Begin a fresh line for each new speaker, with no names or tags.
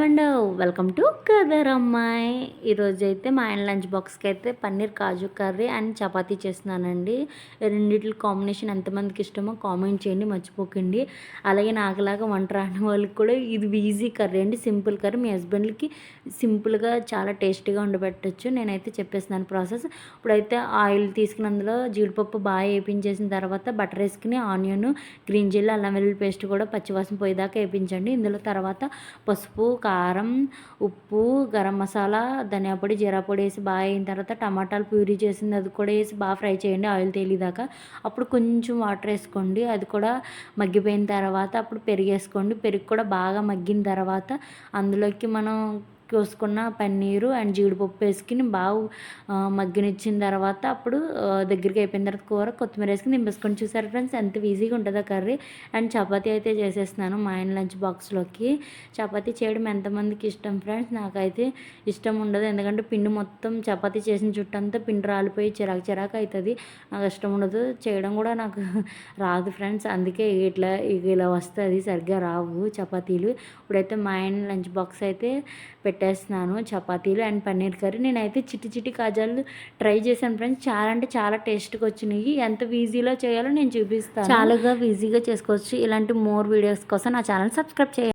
And welcome to కదరమ్మాయి. ఈరోజైతే మా ఆయన లంచ్ బాక్స్కి అయితే పన్నీర్ కాజు కర్రీ అండ్ చపాతీ చేస్తున్నానండి. రెండిట్ల కాంబినేషన్ ఎంతమందికి ఇష్టమో కామెంట్ చేయండి, మర్చిపోకండి. అలాగే నాకులాగా వంట రాని వాళ్ళకి కూడా ఇది ఈజీ కర్రీ అండి, సింపుల్ కర్రీ. మీ హస్బెండ్కి సింపుల్గా చాలా టేస్టీగా వండబెట్టచ్చు. నేనైతే చెప్పేస్తున్నాను ప్రాసెస్. ఇప్పుడైతే ఆయిల్ తీసుకుని అందులో జీడిపప్పు బాగా వేపించేసిన తర్వాత బటర్ వేసుకుని ఆనియన్, గ్రీన్ చిల్లీ, అల్లం వెల్లుల్లి పేస్ట్ కూడా పచ్చివాసన పోయేదాకా వేపించండి. ఇందులో తర్వాత పసుపు, కారం, ఉప్పు, గరం మసాలా, ధనియా పొడి, జీరా పొడి వేసి బాగా అయిన తర్వాత టమాటాలు ప్యూరీ చేసింది అది కూడా వేసి బాగా ఫ్రై చేయండి ఆయిల్ తేలిదాకా. అప్పుడు కొంచెం వాటర్ వేసుకోండి, అది కూడా మగ్గిపోయిన తర్వాత అప్పుడు పెరుగు వేసుకోండి. పెరుగు కూడా బాగా మగ్గిన తర్వాత అందులోకి మనం కోసుకున్న పన్నీరు అండ్ జీడిపప్పు వేసుకుని బాగా మగ్గనిచ్చిన తర్వాత అప్పుడు దగ్గరికి అయిపోయిన తర్వాత కూర కొత్తిమీర వేసుకుని దింపేసుకొని. చూసారు ఫ్రెండ్స్ ఎంత ఈజీగా ఉంటుందో కర్రీ. అండ్ చపాతీ అయితే చేసేస్తున్నాను మా ఆయన లంచ్ బాక్స్లోకి. చపాతీ చేయడం ఎంతమందికి ఇష్టం ఫ్రెండ్స్? నాకైతే ఇష్టం ఉండదు, ఎందుకంటే పిండి మొత్తం చపాతీ చేసిన చుట్టంతా పిండి రాలిపోయి చిరాకు చిరాకు అవుతుంది. నాకు ఇష్టం ఉండదు, చేయడం కూడా నాకు రాదు ఫ్రెండ్స్. అందుకే ఇలా వస్తుంది, సరిగ్గా రావు చపాతీలు. ఇప్పుడైతే మా ఆయన లంచ్ బాక్స్ అయితే పెట్టేస్తున్నాను, చపాతీలు అండ్ పన్నీర్ కర్రీ. నేనైతే చిట్టి చిట్టి కాజాలు ట్రై చేశాను ఫ్రెండ్స్, చాలా అంటే చాలా టేస్ట్గా వచ్చినాయి. ఎంత ఈజీలో చేయాలో నేను చూపిస్తాను. చాలాగా ఈజీగా చేసుకోవచ్చు. ఇలాంటి మోర్ వీడియోస్ కోసం నా ఛానల్ సబ్స్క్రైబ్ చేయండి.